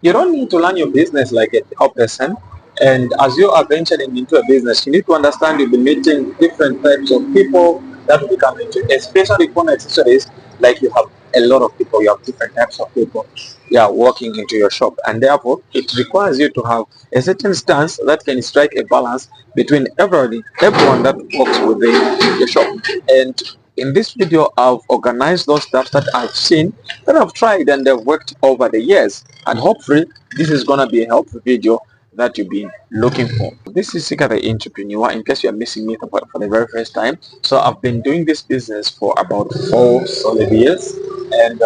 You don't need to learn your business like a top person. And as you are venturing into a business, you need to understand you'll be meeting different types of people that will be coming to, especially phone accessories. Like you have a lot of people, you have different types of people, yeah, walking into your shop, and therefore it requires you to have a certain stance that can strike a balance between everyone that works within your shop. And in this video, I've organized those stuff that I've seen, that I've tried, and they've worked over the years. And hopefully, this is gonna be a helpful video that you've been looking for. This is SIKA-The entrepreneur. In case you are missing me for the very first time, so I've been doing this business for about 4 solid years, and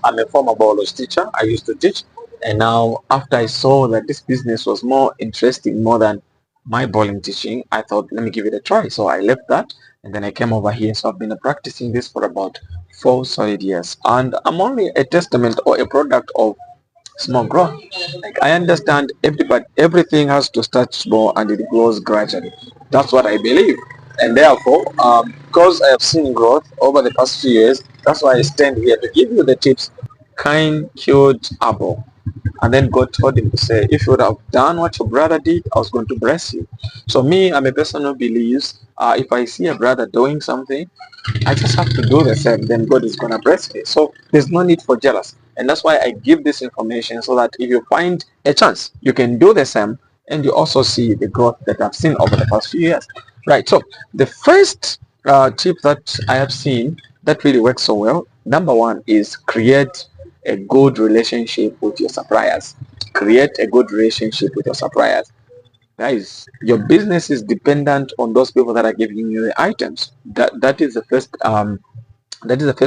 I'm a former biology teacher. I used to teach, and now after I saw that this business was more interesting more than my bowling teaching, I thought, let me give it a try. So I left that, and then I came over here. So I've been practicing this for about 4 solid years, and I'm only a testament or a product of small growth. Like, I understand everything has to start small and it grows gradually. That's what I believe. And therefore, because I have seen growth over the past few years, that's why I stand here to give you the tips. Cain killed Abel, and then God told him to say, if you would have done what your brother did, I was going to bless you. So me, I'm a person who believes, if I see a brother doing something, I just have to do the same, then God is going to bless me. So there's no need for jealous. And that's why I give this information, so that if you find a chance, you can do the same, and you also see the growth that I've seen over the past few years. Right. So the first tip that I have seen that really works so well, number one, is create a good relationship with your suppliers. Create a good relationship with your suppliers. Guys, your business is dependent on those people that are giving you the items. That is the first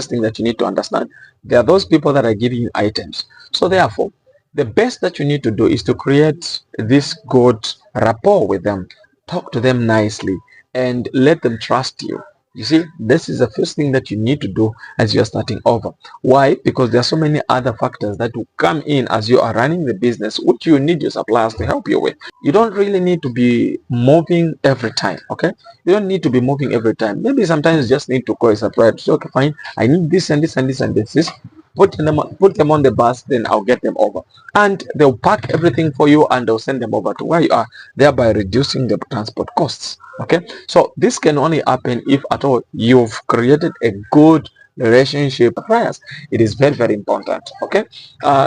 thing that you need to understand. There are those people that are giving you items. So therefore, the best that you need to do is to create this good rapport with them. Talk to them nicely and let them trust you. You see, this is the first thing that you need to do as you are starting over. Why? Because there are so many other factors that will come in as you are running the business, which you need your suppliers to help you with. You don't really need to be moving every time, okay? You don't need to be moving every time. Maybe sometimes you just need to call a supplier to say, okay, fine, I need this and this and this and this. Put them on the bus, then I'll get them over. And they'll pack everything for you and they'll send them over to where you are, thereby reducing the transport costs. Okay, so this can only happen if at all you've created a good relationship with suppliers. It is very, very important. Okay,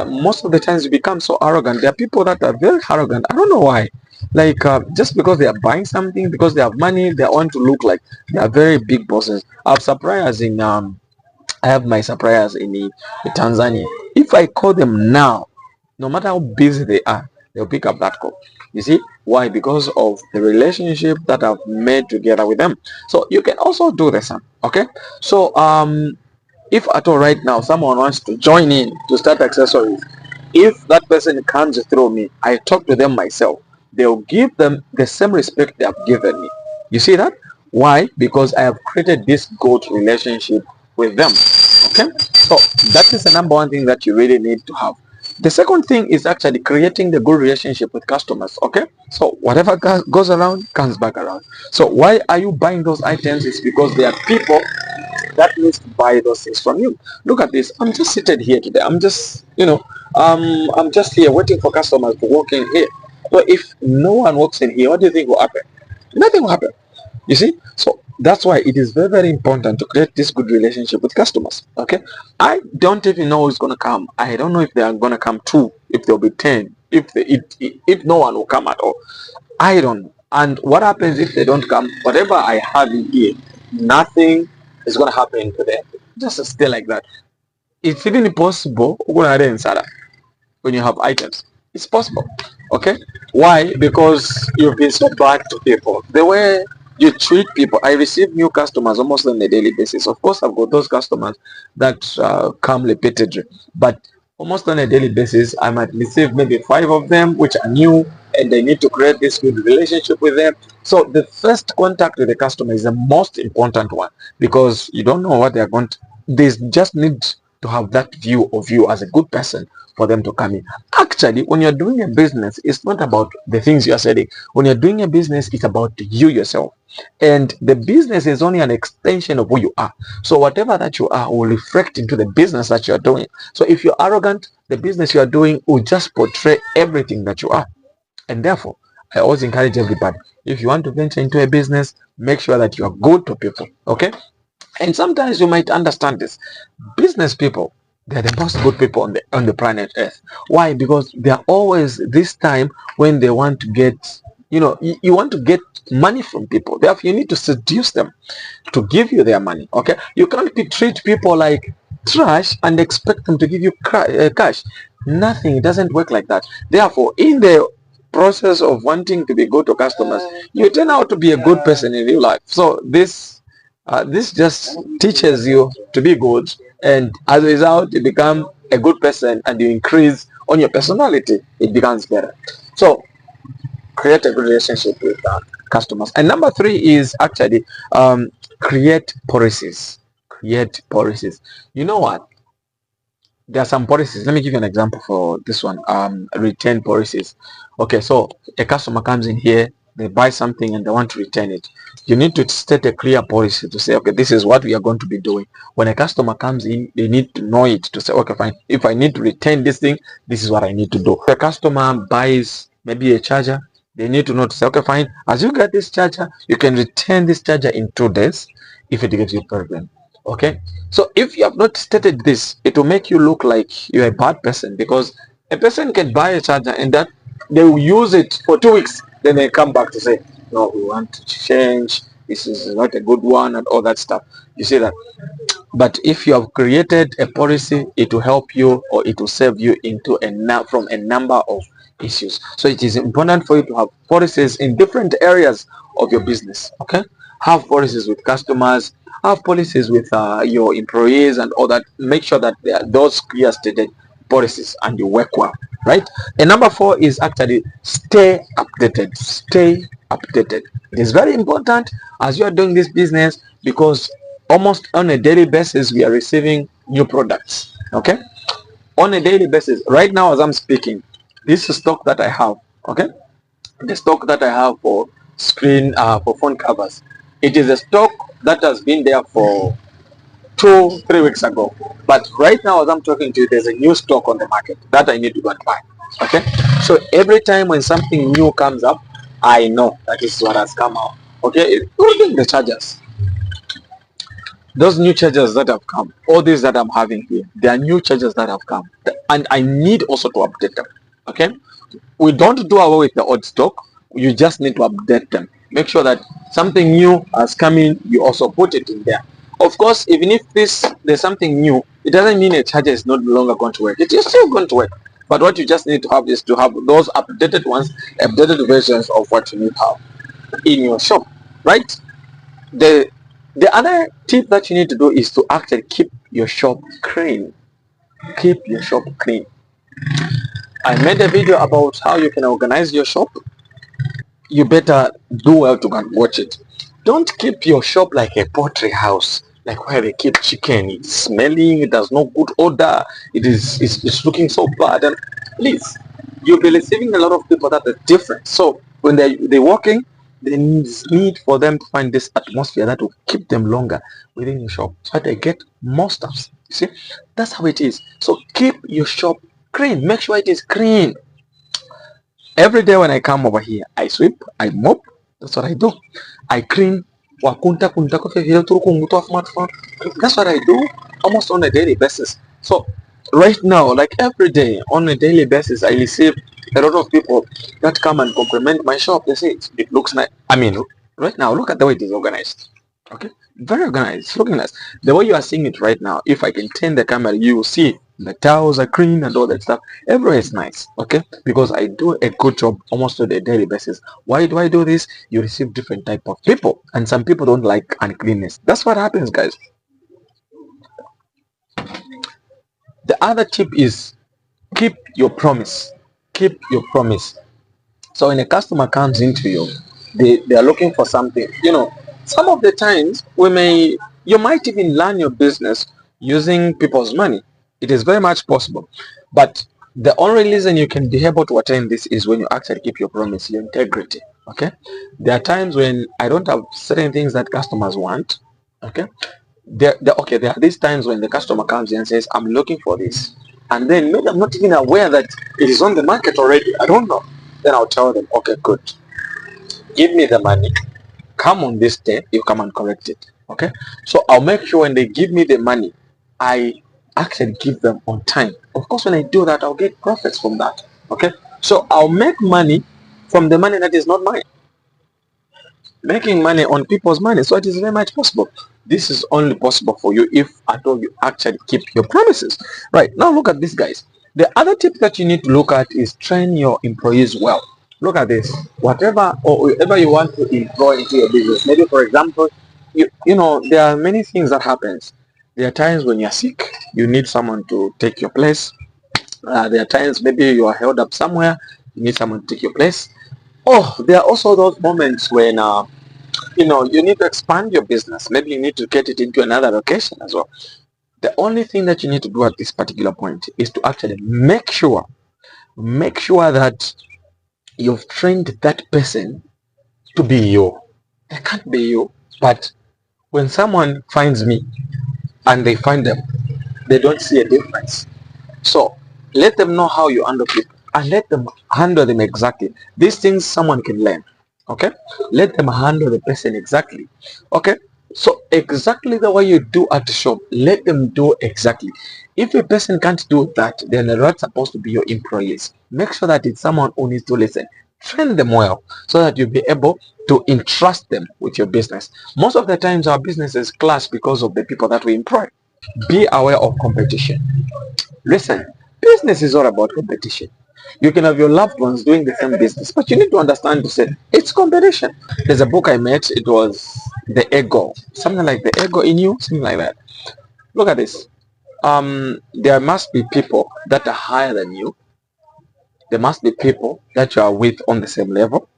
most of the times you become so arrogant. There are people that are very arrogant. I don't know why. Like, just because they are buying something, because they have money, they want to look like they are very big bosses. I have my suppliers in Tanzania. If I call them now, no matter how busy they are, they'll pick up that call. You see why? Because of the relationship that I've made together with them. So you can also do the same. Okay. So if at all right now someone wants to join in to start accessories, if that person comes through me, I talk to them myself. They'll give them the same respect they have given me. You see that? Why? Because I have created this good relationship with them. Okay, so that is the number one thing that you really need to have. The second thing is actually creating the good relationship with customers. Okay, so whatever goes around comes back around. So why are you buying those items? It's because there are people that needs to buy those things from you. Look at this. I'm just seated here today. I'm just here waiting for customers to walk in here. So if no one walks in here, what do you think will happen? Nothing will happen. You see, so that's why it is very, very important to create this good relationship with customers. Okay, I don't even know who's gonna come. I don't know if they are gonna come two, if there'll be 10, if no one will come at all. I don't know. And what happens if they don't come? Whatever I have in here, nothing is gonna happen to them. Just stay like that. It's even possible when you have items. It's possible. Okay? Why? Because you've been so bad to people. The way you treat people. I receive new customers almost on a daily basis. Of course, I've got those customers that come repeatedly, but almost on a daily basis, I might receive maybe 5 of them, which are new, and I need to create this good relationship with them. So the first contact with the customer is the most important one, because you don't know what they are going to. They just need to have that view of you as a good person for them to come in. Actually, when you're doing a business, it's not about the things you're selling. When you're doing a business, it's about you yourself. And the business is only an extension of who you are. So whatever that you are will reflect into the business that you're doing. So if you're arrogant, the business you're doing will just portray everything that you are. And therefore, I always encourage everybody, if you want to venture into a business, make sure that you are good to people. Okay? And sometimes you might understand this. Business people, they're the most good people on the planet Earth. Why? Because they are always this time when they want to get, you want to get money from people. Therefore, you need to seduce them to give you their money. Okay? You can't treat people like trash and expect them to give you cash. Nothing. It doesn't work like that. Therefore, in the process of wanting to be good to customers, you turn out to be a good person in real life. So this just teaches you to be good, and as a result, you become a good person and you increase on your personality. It becomes better. So create a good relationship with customers. And number three is actually create policies. Create policies. You know what? There are some policies. Let me give you an example for this one. Return policies. Okay, so a customer comes in here, they buy something and they want to return it. You need to state a clear policy to say, okay, this is what we are going to be doing. When a customer comes in, they need to know it to say, okay, fine. If I need to return this thing, this is what I need to do. If a customer buys maybe a charger, they need to know to say, okay, fine. As you get this charger, you can return this charger in 2 days if it gives you a problem. Okay, so if you have not stated this, it will make you look like you're a bad person, because a person can buy a charger and that they will use it for 2 weeks, then they come back to say, no, we want to change, this is not a good one, and all that stuff. You see that? But if you have created a policy, it will help you, or it will save you into from a number of issues. So it is important for you to have policies in different areas of your business. Okay, have policies with customers, have policies with your employees and all that. Make sure that there are those clear stated policies and you work well, right? And number four is actually stay updated. Stay updated. It is very important as you are doing this business, because almost on a daily basis we are receiving new products. Okay, on a daily basis. Right now as I'm speaking, this is stock that I have. Okay, the stock that I have for screen for phone covers, it is a stock that has been there for 2-3 weeks ago, but right now as I'm talking to you, there's a new stock on the market that I need to go and buy. Okay, so every time when something new comes up, I know that is what has come out. Okay, including the chargers, those new chargers that have come, all these that I'm having here, they are new chargers that have come, and I need also to update them. Okay, we don't do away with the old stock, you just need to update them. Make sure that something new has come in, you also put it in there. Of course, even if there's something new, it doesn't mean a charger is no longer going to work. It is still going to work, but what you just need to have is to have those updated ones, updated versions of what you need to have in your shop, right? The other tip that you need to do is to actually keep your shop clean. Keep your shop clean. I made a video about how you can organize your shop. You better do well to go and watch it. Don't keep your shop like a poultry house, like where they keep chicken. It's smelling, it has no good odor, it's looking so bad. And please, you'll be receiving a lot of people that are different. So when they're walking, there is need for them to find this atmosphere that will keep them longer within your shop, so that they get more stuff. You see, that's how it is. So keep your shop clean. Make sure it is clean. Every day when I come over here, I sweep, I mop. That's what I do. I clean. That's what I do almost on a daily basis. So right now, like every day on a daily basis, I receive a lot of people that come and compliment my shop. They say it looks nice. I mean, right now, look at the way it is organized. Okay, very organized. It's looking nice. The way you are seeing it right now, if I can turn the camera, you will see the towels are clean and all that stuff. Everywhere is nice. Okay, because I do a good job almost on a daily basis. Why do I do this? You receive different type of people, and some people don't like uncleanness. That's what happens, guys. The other tip is keep your promise. Keep your promise. So when a customer comes into you, they are looking for something. Some of the times you might even learn your business using people's money. It is very much possible. But the only reason you can be able to attain this is when you actually keep your promise, your integrity. Okay. There are times when I don't have certain things that customers want. Okay. There are these times when the customer comes in and says, I'm looking for this. And then maybe I'm not even aware that it is on the market already. I don't know. Then I'll tell them, okay, good. Give me the money. Come on this day, you come and correct it. Okay. So I'll make sure when they give me the money, I actually give them on time. Of course, when I do that, I'll get profits from that. Okay. So I'll make money from the money that is not mine. Making money on people's money. So it is very much possible. This is only possible for you if at all you actually keep your promises. Right. Now look at this, guys. The other tip that you need to look at is train your employees well. Look at this. Whatever or whoever you want to employ into your business. Maybe for example, you know, there are many things that happens. There are times when you're sick, you need someone to take your place. There are times maybe you are held up somewhere, you need someone to take your place. Oh, there are also those moments when you know, you need to expand your business. Maybe you need to get it into another location as well. The only thing that you need to do at this particular point is to actually make sure that you've trained that person to be you. They can't be you. But when someone finds me and they find them, they don't see a difference. So let them know how you handle people and let them handle them exactly. These things someone can learn. Okay, let them handle the person exactly. Okay, so exactly the way you do at the shop, let them do exactly. If a person can't do that, then they're not supposed to be your employees. Make sure that it's someone who needs to listen. Train them well so that you'll be able to entrust them with your business. Most of the times our businesses clash because of the people that we employ. Be aware of competition. Listen, business is all about competition. You can have your loved ones doing the same business, but you need to understand to say it's competition. There's a book I met, it was The Ego, something like The Ego in You, something like that. Look at this. There must be people that are higher than you. There must be people that you are with on the same level,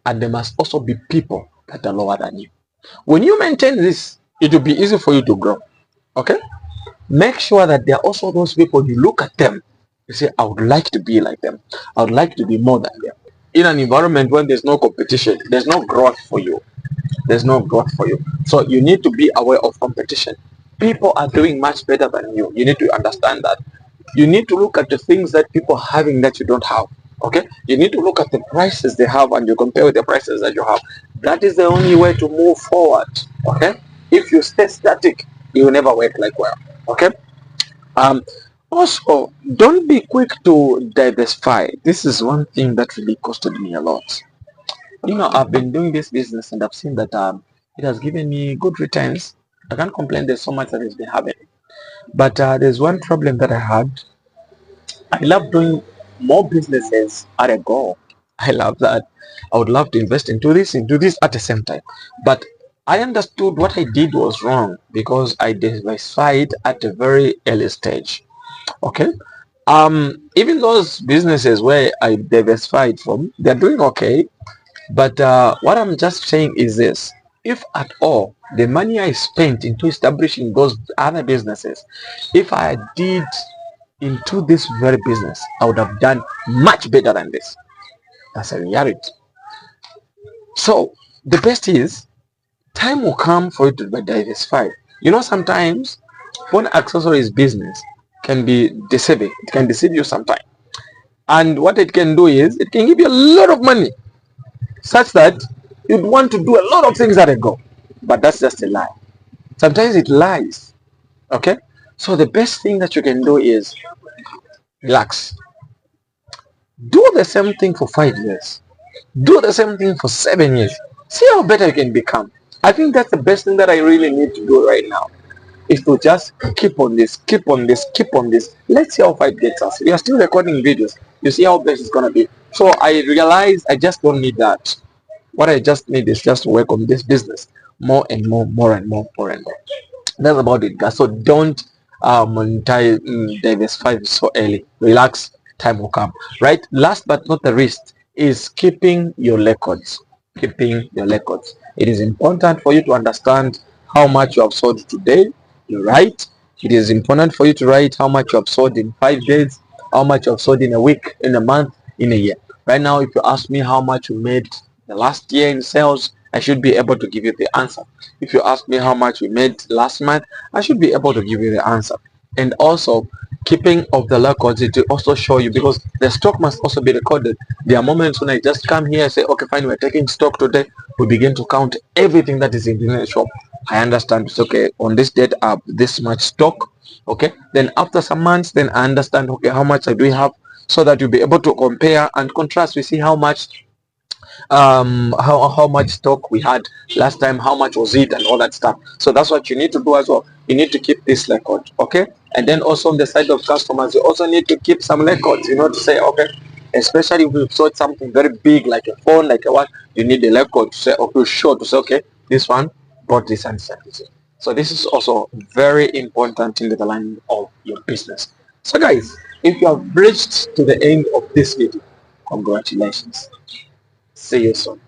and there must also be people that are lower than you. When you maintain this, it will be easy for you to grow. Okay? Make sure that there are also those people you look at them, you say, I would like to be like them. I would like to be more than them. In an environment when there's no competition, there's no growth for you. There's no growth for you. So you need to be aware of competition. People are doing much better than you. You need to understand that. You need to look at the things that people are having that you don't have. Okay? You need to look at the prices they have and you compare with the prices that you have. That is the only way to move forward. Okay? If you stay static, you will never work like well. Okay? Um, Also, don't be quick to diversify. This is one thing that really costed me a lot. You know, I've been doing this business and I've seen that it has given me good returns. I can't complain. There's so much that it's been happening. But there's one problem that I had. I love doing more businesses at a go. I love that. I would love to invest into this at the same time. But I understood what I did was wrong because I diversified at a very early stage. Okay. Even those businesses where I diversified from, they're doing okay. But what I'm just saying is this: if at all the money I spent into establishing those other businesses, if I did into this very business, I would have done much better than this. That's a reality. So the best is time will come for you to be diversified. You know, sometimes phone accessories business can be deceiving. It can deceive you sometimes. And what it can do is it can give you a lot of money such that you'd want to do a lot of things at a go. But that's just a lie. Sometimes it lies. Okay? So the best thing that you can do is relax. Do the same thing for 5 years. Do the same thing for 7 years. See how better you can become. I think that's the best thing that I really need to do right now. Is to just keep on this, keep on this, keep on this. Let's see how far it gets us. We are still recording videos. You see how best it's gonna be. So I realized I just don't need that. What I just need is just to work on this business more and more, more and more, more and more. That's about it, guys. So don't diversify so early. Relax, time will come. Right. Last but not the least is keeping your records. Keeping your records. It is important for you to understand how much you have sold today. You're right. It is important for you to write how much you have sold in 5 days, how much you have sold in a week, in a month, in a year. Right now, if you ask me how much you made the last year in sales, I should be able to give you the answer. If you ask me how much we made last month, I should be able to give you the answer. And also, keeping of the records, it will also show you, because the stock must also be recorded. There are moments when I just come here and say, okay, fine, we're taking stock today. We begin to count everything that is in the shop. I understand it's okay. On this date, I have this much stock. Okay. Then after some months, then I understand, okay, how much I do have, so that you'll be able to compare and contrast. We see how much how much stock we had last time, how much was it, and all that stuff. So that's what you need to do as well. You need to keep this record, okay? And then also on the side of customers, you also need to keep some records, to say, okay, especially if you've sold something very big like a phone, like a what, you need a record to say, okay, sure, to say, okay, this one bought this and this. So this is also very important in the line of your business. So guys, if you have reached to the end of this video, congratulations. See you soon.